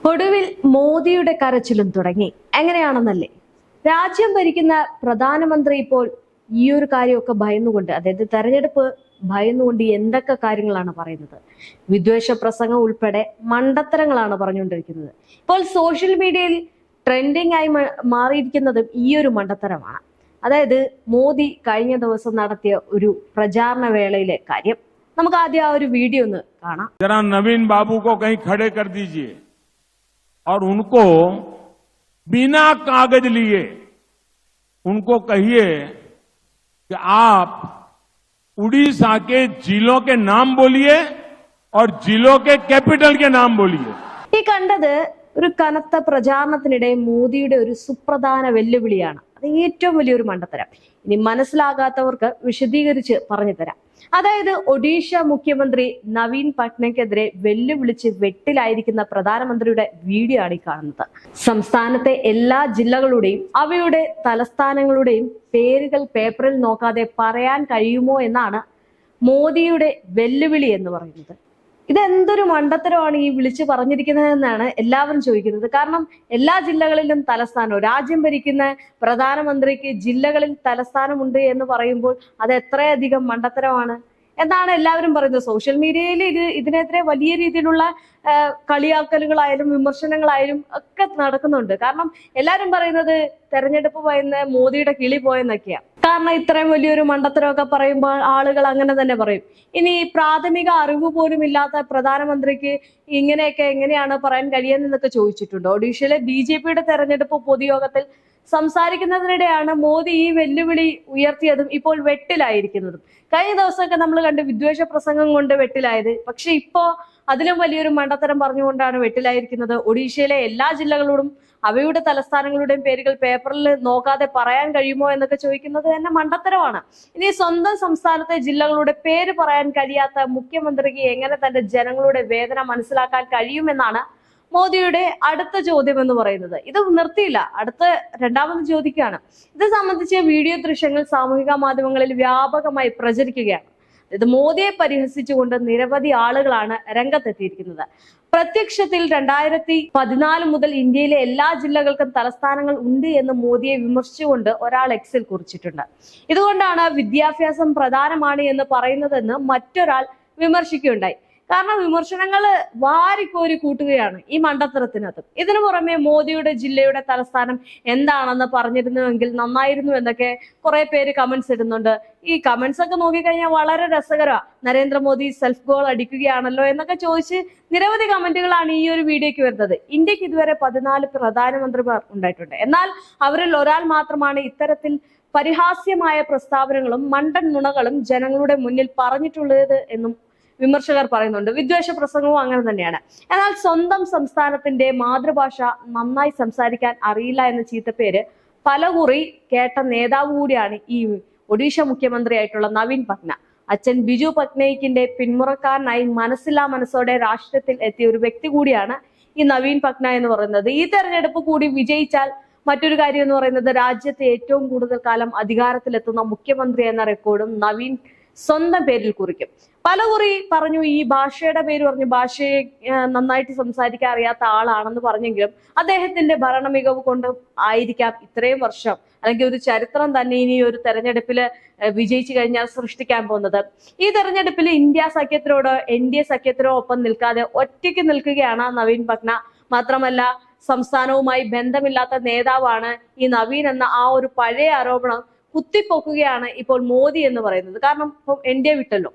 ഒടുവിൽ മോദിയുടെ കരച്ചിലും തുടങ്ങി. എങ്ങനെയാണെന്നല്ലേ, രാജ്യം ഭരിക്കുന്ന പ്രധാനമന്ത്രി ഇപ്പോൾ ഈ ഒരു കാര്യമൊക്കെ ഭയന്നുകൊണ്ട്, അതായത് തെരഞ്ഞെടുപ്പ് ഭയന്നുകൊണ്ട് എന്തൊക്കെ കാര്യങ്ങളാണ് പറയുന്നത്. വിദ്വേഷ പ്രസംഗം ഉൾപ്പെടെ മണ്ടത്തരങ്ങളാണ് പറഞ്ഞുകൊണ്ടിരിക്കുന്നത്. ഇപ്പോൾ സോഷ്യൽ മീഡിയയിൽ ട്രെൻഡിങ് ആയി മാറിയിരിക്കുന്നതും ഈ ഒരു മണ്ടത്തരമാണ്. അതായത് മോദി കഴിഞ്ഞ ദിവസം നടത്തിയ ഒരു പ്രചാരണ വേളയിലെ കാര്യം. നമുക്ക് ആദ്യം ആ ഒരു വീഡിയോ ഒന്ന് കാണാം. जरा नवीन बाबू को कहीं खड़े कर दीजिए और उनको बिना कागज लिए उनको कहिए कि आप उड़ीसा के जिलों के नाम बोलिए और जिलों के कैपिटल के नाम बोलिए. ഈ കണ്ടത് ഒരു കനത്ത പ്രചാരണത്തിനിടെ മോദിയുടെ ഒരു സുപ്രധാന വെല്ലുവിളിയാണ്. അത് ഏറ്റവും വലിയൊരു മണ്ടത്തരം. ഇനി മനസ്സിലാകാത്തവർക്ക് വിശദീകരിച്ച് പറഞ്ഞു തരാം. അതായത് ഒഡീഷ മുഖ്യമന്ത്രി നവീൻ പട്നായിക്കെതിരെ വെല്ലുവിളിച്ച് വെട്ടിലായിരിക്കുന്ന പ്രധാനമന്ത്രിയുടെ വീഡിയോ ആണ് ഈ കാണുന്നത്. സംസ്ഥാനത്തെ എല്ലാ ജില്ലകളുടെയും അവയുടെ തലസ്ഥാനങ്ങളുടെയും പേരുകൾ പേപ്പറിൽ നോക്കാതെ പറയാൻ കഴിയുമോ എന്നാണ് മോദിയുടെ വെല്ലുവിളി എന്ന് പറയുന്നത്. ഇതെന്തൊരു മണ്ടത്തരമാണ് ഈ വിളിച്ചു പറഞ്ഞിരിക്കുന്നതെന്നാണ് എല്ലാവരും ചോദിക്കുന്നത്. കാരണം എല്ലാ ജില്ലകളിലും തലസ്ഥാനവും, രാജ്യം ഭരിക്കുന്ന പ്രധാനമന്ത്രിക്ക് ജില്ലകളിൽ തലസ്ഥാനമുണ്ട് എന്ന് പറയുമ്പോൾ അത് എത്രയധികം മണ്ടത്തരമാണ് എന്നാണ് എല്ലാവരും പറയുന്നത്. സോഷ്യൽ മീഡിയയിൽ ഇതിനെതിരെ വലിയ രീതിയിലുള്ള കളിയാക്കലുകളായാലും വിമർശനങ്ങളായാലും ഒക്കെ നടക്കുന്നുണ്ട്. കാരണം എല്ലാവരും പറയുന്നത് തെരഞ്ഞെടുപ്പ് പോയെന്ന് മോദിയുടെ കിളി പോയെന്നൊക്കെയാ. കാരണം ഇത്രയും വലിയൊരു മണ്ടത്തരമൊക്കെ പറയുമ്പോൾ ആളുകൾ അങ്ങനെ തന്നെ പറയും. ഇനി പ്രാഥമിക അറിവ് പോലും ഇല്ലാത്ത പ്രധാനമന്ത്രിക്ക് ഇങ്ങനെയൊക്കെ എങ്ങനെയാണ് പറയാൻ കഴിയുന്നതെന്നൊക്കെ ചോദിച്ചിട്ടുണ്ട്. ഒഡീഷയിലെ BJPയുടെ തെരഞ്ഞെടുപ്പ് പൊതുയോഗത്തിൽ സംസാരിക്കുന്നതിനിടെയാണ് മോദി ഈ വെല്ലുവിളി ഉയർത്തിയതും ഇപ്പോൾ വെട്ടിലായിരിക്കുന്നതും. കഴിഞ്ഞ ദിവസമൊക്കെ നമ്മൾ കണ്ട് വിദ്വേഷ പ്രസംഗം കൊണ്ട് വെട്ടിലായത്. പക്ഷെ ഇപ്പോ അതിലും വലിയൊരു മണ്ടത്തരം പറഞ്ഞുകൊണ്ടാണ് വെട്ടിലായിരിക്കുന്നത്. ഒഡീഷയിലെ എല്ലാ ജില്ലകളോടും അവയുടെ തലസ്ഥാനങ്ങളുടെയും പേരുകൾ പേപ്പറിൽ നോക്കാതെ പറയാൻ കഴിയുമോ എന്നൊക്കെ ചോദിക്കുന്നത് തന്നെ മണ്ടത്തരമാണ്. ഇനി സ്വന്തം സംസ്ഥാനത്തെ ജില്ലകളുടെ പേര് പറയാൻ കഴിയാത്ത മുഖ്യമന്ത്രിക്ക് എങ്ങനെ തന്റെ ജനങ്ങളുടെ വേദന മനസ്സിലാക്കാൻ കഴിയുമെന്നാണ് മോദിയുടെ അടുത്ത ചോദ്യം എന്ന് പറയുന്നത്. ഇത് നിർത്തിയില്ല, അടുത്ത രണ്ടാമത് ചോദിക്കുകയാണ്. ഇത് സംബന്ധിച്ച് വീഡിയോ ദൃശ്യങ്ങൾ സാമൂഹിക മാധ്യമങ്ങളിൽ വ്യാപകമായി പ്രചരിക്കുകയാണ്. ഇത് മോദിയെ പരിഹസിച്ചുകൊണ്ട് നിരവധി ആളുകളാണ് രംഗത്തെത്തിയിരിക്കുന്നത്. പ്രത്യക്ഷത്തിൽ 2014 മുതൽ ഇന്ത്യയിലെ എല്ലാ ജില്ലകൾക്കും തലസ്ഥാനങ്ങൾ ഉണ്ട് എന്ന് മോദിയെ വിമർശിച്ചുകൊണ്ട് ഒരാൾ എക്സിൽ കുറിച്ചിട്ടുണ്ട്. ഇതുകൊണ്ടാണ് വിദ്യാഭ്യാസം പ്രധാനമാണ് എന്ന് പറയുന്നതെന്ന് മറ്റൊരാൾ വിമർശിക്കുകയുണ്ടായി. കാരണം വിമർശനങ്ങൾ വാരിക്കോരി കൂട്ടുകയാണ് ഈ മണ്ടത്തരത്തിനകത്ത്. ഇതിനു പുറമെ മോദിയുടെ ജില്ലയുടെ തലസ്ഥാനം എന്താണെന്ന് പറഞ്ഞിരുന്നുവെങ്കിൽ നന്നായിരുന്നു എന്നൊക്കെ കുറെ പേര് കമന്റ്സ് ഇടുന്നുണ്ട്. ഈ കമന്റ്സ് ഒക്കെ നോക്കിക്കഴിഞ്ഞാൽ വളരെ രസകരമാണ്. നരേന്ദ്രമോദി സെൽഫ് ഗോൾ അടിക്കുകയാണല്ലോ എന്നൊക്കെ ചോദിച്ച് നിരവധി കമന്റുകളാണ് ഈ ഒരു വീഡിയോയ്ക്ക് വരുന്നത്. ഇന്ത്യക്ക് ഇതുവരെ 14 പ്രധാനമന്ത്രിമാർ ഉണ്ടായിട്ടുണ്ട്. എന്നാൽ അവരിൽ ഒരാൾ മാത്രമാണ് ഇത്തരത്തിൽ പരിഹാസ്യമായ പ്രസ്താവനകളും മണ്ടൻ നുണകളും ജനങ്ങളുടെ മുന്നിൽ പറഞ്ഞിട്ടുള്ളത് എന്നും വിമർശകർ പറയുന്നുണ്ട്. വിദ്വേഷ പ്രസംഗവും അങ്ങനെ തന്നെയാണ്. എന്നാൽ സ്വന്തം സംസ്ഥാനത്തിന്റെ മാതൃഭാഷ നന്നായി സംസാരിക്കാൻ അറിയില്ല എന്ന ചീത്തപ്പേര് പലകുറി കേട്ട നേതാവ് കൂടിയാണ് ഈ ഒഡീഷ മുഖ്യമന്ത്രിയായിട്ടുള്ള നവീൻ പട്നായിക്. അച്ഛൻ ബിജു പട്നായിക്കിന്റെ പിന്മുറക്കാരനായി മനസ്സില്ലാ മനസ്സോടെ രാഷ്ട്രീയത്തിൽ എത്തിയ ഒരു വ്യക്തി കൂടിയാണ് ഈ നവീൻ പട്നായിക് എന്ന് പറയുന്നത്. ഈ തെരഞ്ഞെടുപ്പ് കൂടി വിജയിച്ചാൽ മറ്റൊരു കാര്യം എന്ന് പറയുന്നത് രാജ്യത്തെ ഏറ്റവും കൂടുതൽ കാലം അധികാരത്തിലെത്തുന്ന മുഖ്യമന്ത്രി എന്ന റെക്കോർഡും നവീൻ സ്വന്തം പേരിൽ കുറിക്കും. പലകുറി പറഞ്ഞു, ഈ ഭാഷയുടെ പേര് പറഞ്ഞു, ഭാഷയെ നന്നായിട്ട് സംസാരിക്കാൻ അറിയാത്ത ആളാണെന്ന് പറഞ്ഞെങ്കിലും അദ്ദേഹത്തിന്റെ ഭരണ മികവ് കൊണ്ട് ആയിരിക്കാം ഇത്രയും വർഷം അല്ലെങ്കിൽ ഒരു ചരിത്രം തന്നെ ഇനി ഒരു തെരഞ്ഞെടുപ്പിൽ വിജയിച്ചു കഴിഞ്ഞാൽ സൃഷ്ടിക്കാൻ പോകുന്നത്. ഈ തെരഞ്ഞെടുപ്പിൽ ഇന്ത്യ സഖ്യത്തിനോട് NDA സഖ്യത്തിനോ ഒപ്പം നിൽക്കാതെ ഒറ്റയ്ക്ക് നിൽക്കുകയാണ് നവീൻ പട്നായിക്. മാത്രമല്ല സംസ്ഥാനവുമായി ബന്ധമില്ലാത്ത നേതാവാണ് ഈ നവീൻ എന്ന ആ ഒരു പഴയ ആരോപണം കുത്തിപ്പൊക്കുകയാണ് ഇപ്പോൾ മോദി എന്ന് പറയുന്നത്. കാരണം ഇപ്പം NDA വിട്ടല്ലോ.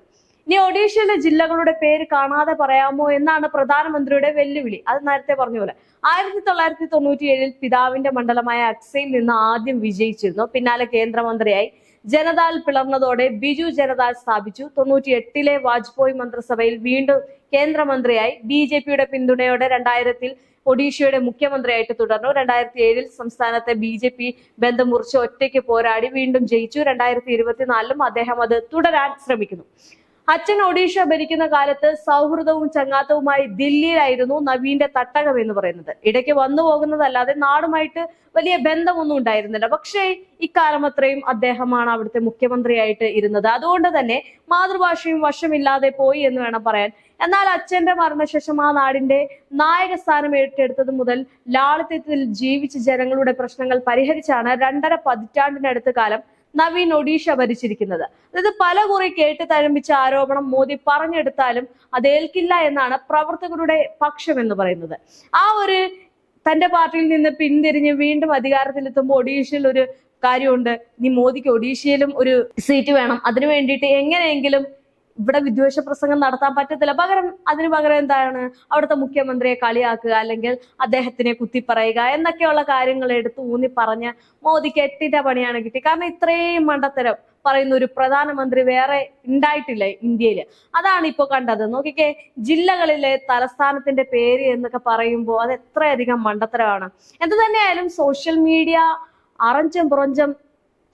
ഇനി ഒഡീഷയിലെ ജില്ലകളുടെ പേര് കാണാതെ പറയാമോ എന്നാണ് പ്രധാനമന്ത്രിയുടെ വെല്ലുവിളി. അത് നേരത്തെ പറഞ്ഞ പോലെ 1997 പിതാവിന്റെ മണ്ഡലമായ അക്സയിൽ നിന്ന് ആദ്യം വിജയിച്ചിരുന്നു. പിന്നാലെ കേന്ദ്രമന്ത്രിയായി. ജനതാൽ പിളർന്നതോടെ ബിജു ജനതാൽ സ്ഥാപിച്ചു. 98 വാജ്പേയി മന്ത്രിസഭയിൽ വീണ്ടും കേന്ദ്രമന്ത്രിയായി. BJPയുടെ പിന്തുണയോടെ 2000 ഒഡീഷയുടെ മുഖ്യമന്ത്രിയായിട്ട് തുടർന്നു. 2007 സംസ്ഥാനത്തെ BJP ബന്ധം മുറിച്ച് ഒറ്റയ്ക്ക് പോരാടി വീണ്ടും ജയിച്ചു. 2024 അദ്ദേഹം അത് തുടരാൻ ശ്രമിക്കുന്നു. അച്ഛൻ ഒഡീഷ ഭരിക്കുന്ന കാലത്ത് സൗഹൃദവും ചങ്ങാത്തവുമായി ദില്ലിയിലായിരുന്നു നവീന്റെ തട്ടകം എന്ന് പറയുന്നത്. ഇടയ്ക്ക് വന്നു പോകുന്നതല്ലാതെ നാടുമായിട്ട് വലിയ ബന്ധമൊന്നും ഉണ്ടായിരുന്നില്ല. പക്ഷേ ഇക്കാലം അത്രയും അദ്ദേഹമാണ് അവിടുത്തെ മുഖ്യമന്ത്രിയായിട്ട് ഇരുന്നത്. അതുകൊണ്ട് തന്നെ മാതൃഭാഷയും വശമില്ലാതെ പോയി എന്ന് വേണം പറയാൻ. എന്നാൽ അച്ഛന്റെ മരണശേഷം ആ നാടിന്റെ നായക സ്ഥാനം ഏറ്റെടുത്തത് മുതൽ ലാളിത്യത്തിൽ ജീവിച്ച ജനങ്ങളുടെ പ്രശ്നങ്ങൾ പരിഹരിച്ചാണ് 2.5 പതിറ്റാണ്ടിനടുത്ത കാലം നവീൻ ഒഡീഷ ഭരിച്ചിരിക്കുന്നത്. അതായത് പല കുറി കേട്ട് തഴമ്പിച്ച ആരോപണം മോദി പറഞ്ഞെടുത്താലും അത് ഏൽക്കില്ല എന്നാണ് പ്രവർത്തകരുടെ പക്ഷം എന്ന് പറയുന്നത്. ആ ഒരു തന്റെ പാർട്ടിയിൽ നിന്ന് പിന്തിരിഞ്ഞ് വീണ്ടും അധികാരത്തിലെത്തുമ്പോൾ ഒഡീഷയിൽ ഒരു കാര്യമുണ്ട്, ഇനി മോദിക്ക് ഒഡീഷയിലും ഒരു സീറ്റ് വേണം, അതിനു വേണ്ടിയിട്ട് എങ്ങനെയെങ്കിലും ഇവിടെ വിദ്വേഷ പ്രസംഗം നടത്താൻ പറ്റത്തില്ല. അതിനു പകരം എന്താണ്, അവിടുത്തെ മുഖ്യമന്ത്രിയെ കളിയാക്കുക, അല്ലെങ്കിൽ അദ്ദേഹത്തിനെ കുത്തിപ്പറയുക എന്നൊക്കെയുള്ള കാര്യങ്ങൾ എടുത്ത് ഊന്നി പറഞ്ഞ് മോദിക്ക് 8ന്റെ പണിയാണ് കിട്ടി. കാരണം ഇത്രയും മണ്ടത്തരം പറയുന്ന ഒരു പ്രധാനമന്ത്രി വേറെ ഉണ്ടായിട്ടില്ല ഇന്ത്യയിൽ. അതാണ് ഇപ്പൊ കണ്ടത്. നോക്കിക്കേ, ജില്ലകളിലെ തലസ്ഥാനത്തിന്റെ പേര് എന്നൊക്കെ പറയുമ്പോൾ അത് എത്രയധികം മണ്ടത്തരമാണ്. എന്ത് തന്നെയായാലും സോഷ്യൽ മീഡിയ അറഞ്ചം പുറഞ്ചം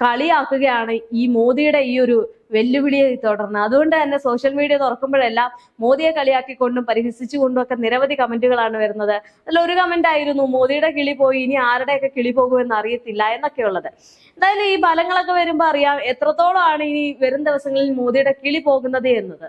കളിയാക്കുകയാണ് ഈ മോദിയുടെ ഈ ഒരു വെല്ലുവിളിയെ തുടർന്ന്. അതുകൊണ്ട് തന്നെ സോഷ്യൽ മീഡിയ തുറക്കുമ്പോഴെല്ലാം മോദിയെ കളിയാക്കിക്കൊണ്ടും പരിഹസിച്ചുകൊണ്ടും ഒക്കെ നിരവധി കമന്റുകളാണ് വരുന്നത്. അതിൽ ഒരു കമന്റ് ആയിരുന്നു, മോദിയുടെ കിളി പോയി, ഇനി ആരുടെയൊക്കെ കിളി പോകുമെന്ന് അറിയത്തില്ല എന്നൊക്കെയുള്ളത്. എന്തായാലും ഈ ഫലങ്ങളൊക്കെ വരുമ്പോൾ അറിയാം എത്രത്തോളമാണ് ഇനി വരും ദിവസങ്ങളിൽ മോദിയുടെ കിളി പോകുന്നത് എന്നത്.